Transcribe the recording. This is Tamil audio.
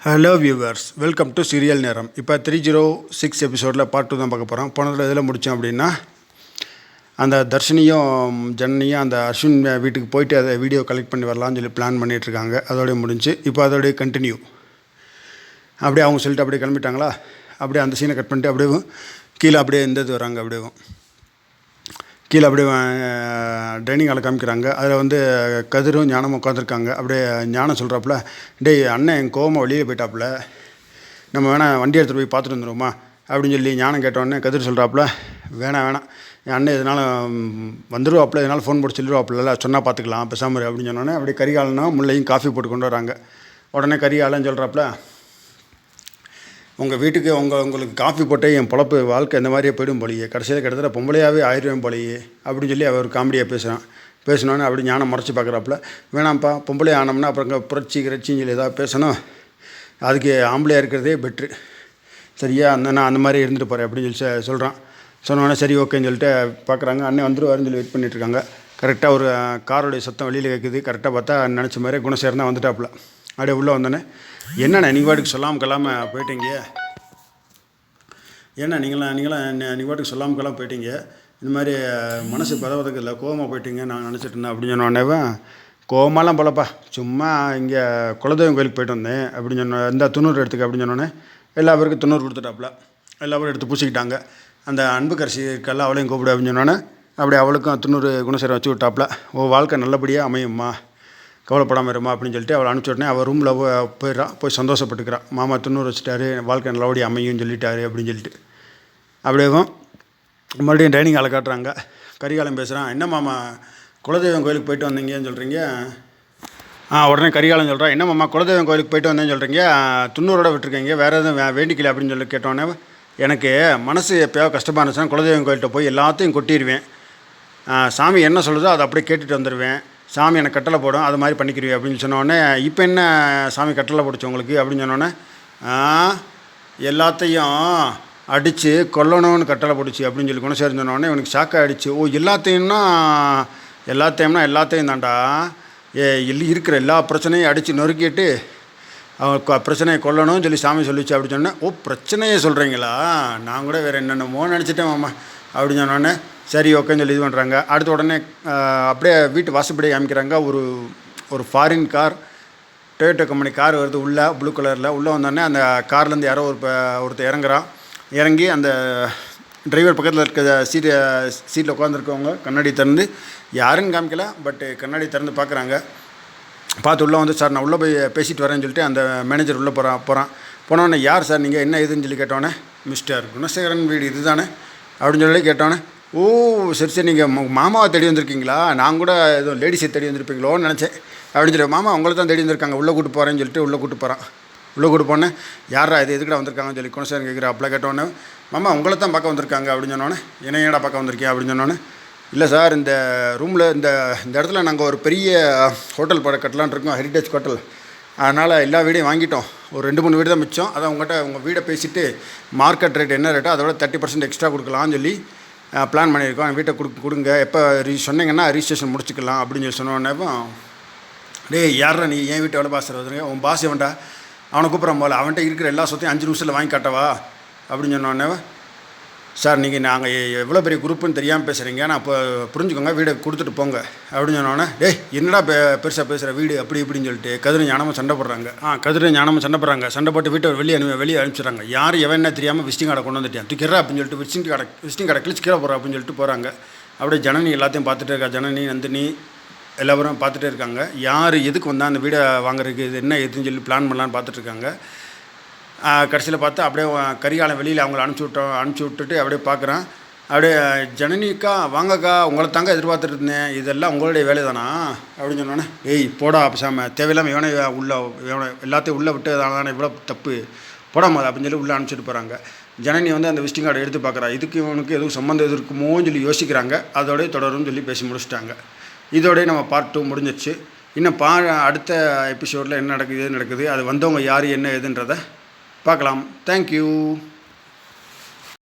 Hello viewers, welcome to serial நேரம். இப்போ 306 எபிசோடில் பார்ட் 2 தான் பார்க்க போகிறோம். போனதில் இதில் முடித்தோம் அப்படின்னா அந்த தர்ஷினியும் ஜனனியும் அந்த அஸ்வின் வீட்டுக்கு போயிட்டு அதை வீடியோ கலெக்ட் பண்ணி வரலான்னு சொல்லி பிளான் பண்ணிகிட்ருக்காங்க. அதோடய முடிஞ்சு இப்போ அதோடைய கண்டினியூ அப்படியே அவங்க சொல்லிட்டு அப்படியே கிளம்பிட்டாங்களா. அப்படியே அந்த சீனை கட் பண்ணிட்டு அப்படியே கீழே அப்படியே இந்த வராங்க. அப்படியே கீழே அப்படியே டைனிங் ஹாலை காமிக்கிறாங்க. அதில் கதிரும் ஞானமும் உட்காந்துருக்காங்க. அப்படியே ஞானம் சொல்கிறாப்புல, டேய் அண்ணன் என் கோவமாக வெளியே போயிட்டாப்புல, நம்ம வேணால் வண்டி எடுத்துகிட்டு போய் பார்த்துட்டு வந்துடுவோமா அப்படின்னு சொல்லி ஞானம் கேட்டோடனே கதிர் சொல்கிறாப்புல, வேணாம் என் அண்ணன் எதனால வந்துடுவாப்புல, எதனால ஃபோன் போட்டு சொல்லிடுவாப்புல, சொன்னால் பார்த்துக்கலாம் பேசாமல் அப்படின்னு சொன்னோன்னே அப்படியே கரிகாலனா முல்லையும் காஃபி போட்டு கொண்டு வராங்க. உடனே கரிகாலன்னு சொல்கிறாப்புல, உங்கள் வீட்டுக்கு உங்களுக்கு காஃபி போட்டே என் பொழப்பு வாழ்க்கை இந்த மாதிரியே போய்டும் போலியே, கடைசியில் கிட்டத்தட்ட பொம்பளையாகவே ஆயிடுவேன் போலியே அப்படின்னு சொல்லி அவர் காமெடியாக பேசினோன்னே அப்படி ஞானம் மறைச்சி பார்க்குறாப்புல, வேணாம்ப்பா பொம்பளை ஆனோம்னா அப்புறம் கிரச்சின்னு சொல்லி ஏதாவது பேசணும், அதுக்கு ஆம்பளையாக இருக்கிறதே பெட்ரு, சரியா நான் அந்த மாதிரி இருந்துட்டு போகிறேன் அப்படின்னு சொல்லி சொல்கிறான். சொன்னோன்னே சரி ஓகேன்னு சொல்லிட்டு பார்க்குறாங்க. அண்ணன் வந்துடுவாருன்னு சொல்லி வெயிட் பண்ணிட்டுருக்காங்க. கரெக்டாக ஒரு காரோடைய சத்தம் வெளியில் கேட்குது. கரெக்டாக பார்த்தா நினச்ச மாதிரி குணசேகரன் தான் வந்துட்டாப்புல. அப்படியே உள்ளே வந்தோன்னே, என்னண்ணே நீங்கள் வாட்டுக்கு சொல்லாமல் கொள்ளாமல் போயிட்டீங்க, ஏன்னா நீங்கள் வாட்டுக்கு சொல்லாமல் கொள்ளாமல் போயிட்டீங்க, இந்த மாதிரி மனசு பதவதுக்கு இல்லை கோவமாக போயிட்டீங்க நான் நினச்சிட்டு இருந்தேன் அப்படின்னு சொன்னோடனே, கோவமாலாம் போலப்பா, சும்மா இங்கே குலதெய்வம் கோயிலுக்கு போயிட்டு வந்தேன் அப்படின்னு சொன்ன, இந்த 90 எடுத்துக்க அப்படின்னு சொன்னோன்னே எல்லா பேருக்கும் 90 கொடுத்துட்டாப்புல. எல்லா பேரும் எடுத்து பூசிக்கிட்டாங்க. அந்த அன்புக்கரசி இருக்கெல்லாம் அவளையும் கூப்பிடு அப்படின்னு சொன்னோன்னே அப்படியே அவளுக்கும் 90 குணசேகரம் வச்சு விட்டாப்புல. வாழ்க்கை நல்லபடியாக அமையும்மா, கவலைப்படாமல் இருமா அப்படின்னு சொல்லிட்டு அவளை அனுப்பிச்சி உடனே அவள் ரூமில் போயிடுறான். போய் சந்தோஷப்பட்டுக்கிறான். மாமா 90 வச்சுட்டாரு, வாழ்க்கை நல்லபடியாக அமையும்னு சொல்லிட்டாரு அப்படின்னு சொல்லிட்டு அப்படியே மறுபடியும் டைனிங் ஹாலை காட்டுறாங்க. கரிகாலம் பேசுகிறான், என்ன மாமா குலதெய்வம் கோயிலுக்கு போயிட்டு வந்தீங்கன்னு சொல்கிறீங்க. உடனே கரிகாலம் சொல்கிறான், என்ன மாமா குலதெய்வம் கோயிலுக்கு போயிட்டு வந்தேன்னு சொல்கிறீங்க, 90 விட்டுருக்கீங்க, வேறு எதுவும் வேண்டிக்கல அப்படின்னு சொல்லி கேட்டோன்னே, எனக்கு மனசு எப்போயாவது கஷ்டமாக இருந்துச்சுன்னா குலதெய்வம் கோயில்கிட்ட போய் எல்லாத்தையும் கொட்டிடுவேன், சாமி என்ன சொல்லுதோ அதை அப்படியே கேட்டுட்டு வந்துடுவேன், சாமி எனக்கு கட்டளை போடும், அது மாதிரி பண்ணிக்கிடுவேன் அப்படின்னு சொன்னோடனே, இப்போ என்ன சாமி கட்டளை போடுச்சு உங்களுக்கு அப்படின்னு சொன்னோன்னே, எல்லாத்தையும் அடித்து கொல்லணும்னு கட்டளை போடுச்சு அப்படின்னு சொல்லி குணசேகரன் சொன்னோடனே இவனுக்கு ஷாக்காக அடிச்சு, எல்லாத்தையும் தாண்டா, இருக்கிற எல்லா பிரச்சனையும் அடித்து நொறுக்கிட்டு அவன் பிரச்சனையை கொல்லணும்னு சொல்லி சாமி சொல்லிச்சு அப்படின்னு சொன்னேன். பிரச்சனையை சொல்கிறீங்களா, நான் கூட வேறு என்னென்னமோ நினச்சிட்டேன் மாமா அப்படின்னு சொன்னோடனே சரி ஓகேன்னு சொல்லி இது பண்ணுறாங்க. அடுத்த உடனே அப்படியே வீட்டு வாசப்படியை காமிக்கிறாங்க. ஒரு foreign car, Toyota company car வருது உள்ளே, ப்ளூ கலரில். உள்ளே வந்தோடனே அந்த கார்லேருந்து யாரோ ஒருத்தர் இறங்கி அந்த டிரைவர் பக்கத்தில் இருக்க சீட்டில் உட்காந்துருக்கவங்க கண்ணாடி திறந்து, யாருன்னு காமிக்கல, பட்டு கண்ணாடி திறந்து பார்க்குறாங்க. பார்த்து உள்ளே வந்து, சார் நான் உள்ளே போய் பேசிட்டு வரேன்னு சொல்லிட்டு அந்த மேனேஜர் உள்ளே போகிறான். போனோடனே, யார் சார் நீங்கள், என்ன இதுன்னு சொல்லி கேட்டோன்னே, மிஸ்டர் குணசேகரன் வீடு இது தானே அப்படின்னு சொல்லி கேட்டோன்னே, சரி நீங்கள் மாமாவை தேடி வந்திருக்கீங்களா, நான் கூட எதுவும் லேடிஸை தேடி வந்திருப்பீங்களோன்னு நினச்சேன் அப்படின்னு சொல்லி, மாமா உங்களை தான் தேடி வந்திருக்காங்க, உள்ளே கூட்டு போகிறேன்னு சொல்லிட்டு உள்ளே கூட்டு போகிறான். உள்ளே கூட்டு போனேன், யாரா இது எதுக்கிட்ட வந்திருக்காங்கன்னு சொல்லி குணசேகரன் கேட்குற. அப்பெல்லாம் கேட்டோன்னே, மாமா உங்களை தான் பார்க்க வந்திருக்காங்க அப்படின்னு சொன்னோன்னே, என்னையடா பார்க்க வந்திருக்கேன் அப்படின்னு சொன்னோன்னே, இல்லை சார் இந்த ரூமில் இந்த இடத்துல நாங்கள் ஒரு பெரிய ஹோட்டல் கட்டலான்னு இருக்கோம், ஹெரிட்டேஜ் ஹோட்டல், அதனால் எல்லா வீடையும் வாங்கிட்டோம், ஒரு 2-3 வீடு தான் மிச்சம், அதான் உங்கள் வீடை பேசிவிட்டு மார்க்கெட் ரேட் என்ன ரேட்டோ அதோட 30% எக்ஸ்ட்ரா கொடுக்கலான்னு சொல்லி பிளான் பண்ணியிருக்கோம், வீட்டை கொடுங்க, எப்போ சொன்னீங்கன்னா ரிஜிஸ்ட்ரேஷன் முடிச்சுக்கலாம் அப்படின்னு சொல்லி சொன்னோடனே, டேய் யாரா நீ என் வீட்டை எவ்வளோ பாஸ் வந்துருங்க, உன் பாஸ் வேண்டா, அவனை கூப்பிட்றான் போல், அவன்கிட்ட இருக்கிற எல்லா சொத்தையும் 5 நிமிஷத்தில் வாங்கி காட்டவா அப்படின்னு சொன்னோடனே, சார் நீங்கள் நாங்கள் எவ்வளோ பெரிய குரூப்புன்னு தெரியாமல் பேசுகிறீங்க, நான் இப்போ புரிஞ்சுக்கோங்க, வீடை கொடுத்துட்டு போங்க அப்படின்னு சொன்னோன்னே, டேய் என்னடா பெருசாக பேசுகிற வீடு அப்படி இப்படின்னு சொல்லிட்டு கதிரும் ஞானமும் சண்டை போடுறாங்க. சண்டை போட்டு வீட்டை வெளியே அனுப்பிச்சிடுறாங்க. யார் எவனே தெரியாமல் விசிட்டிங் கார்டை கொண்டு வந்துட்டேன், தூக்கிறா அப்படின்னு சொல்லிட்டு விசிட்டிங் கார்டை கிழிச்சு கீழே போகிறா அப்படின்னு சொல்லிட்டு போகிறாங்க. அப்படியே ஜனனி எல்லாத்தையும் பார்த்துட்டே இருக்கா. ஜனனி நந்தினி எல்லாரும் பார்த்துட்டே இருக்காங்க. யார் எதுக்கு வந்தால் அந்த வீடை வாங்குறதுக்கு, இது என்ன எதுன்னு சொல்லி பிளான் பண்ணலான்னு பார்த்துட்ருக்காங்க. கடைசியில் பார்த்தா அப்படியே கரிகாலம் வெளியில் அவங்கள அனுப்பிச்சி விட்டுட்டு அப்படியே பார்க்குறான். அப்படியே ஜனனிக்கா வாங்கக்கா, உங்களை தாங்க எதிர்பார்த்துட்டு இருந்தேன், இதெல்லாம் உங்களுடைய வேலை தானா அப்படின்னு சொன்னோன்னே, போடா பேசாமல் தேவையில்லாமல் இவனை எல்லாத்தையும் உள்ளே விட்டு தானே இவ்வளோ தப்பு, போடாமல் அப்படின்னு சொல்லி உள்ளே அனுப்பிச்சிட்டு போகிறாங்க. ஜனனி அந்த விசிட்டிங் கார்டை எடுத்து பார்க்குறா. இதுக்கு இவனுக்கு எதுவும் சம்மந்தம் இருக்குமோன்னு சொல்லி யோசிக்கிறாங்க. அதோடய தொடரும்னு சொல்லி பேசி முடிச்சிட்டாங்க. இதோடய நம்ம பார்ட் 2 முடிஞ்சிடுச்சு. இன்னும் அடுத்த எபிசோடில் என்ன நடக்குது அது வந்தவங்க யார் என்ன ஏதுன்றதை பார்க்கலாம். தேங்க்யூ.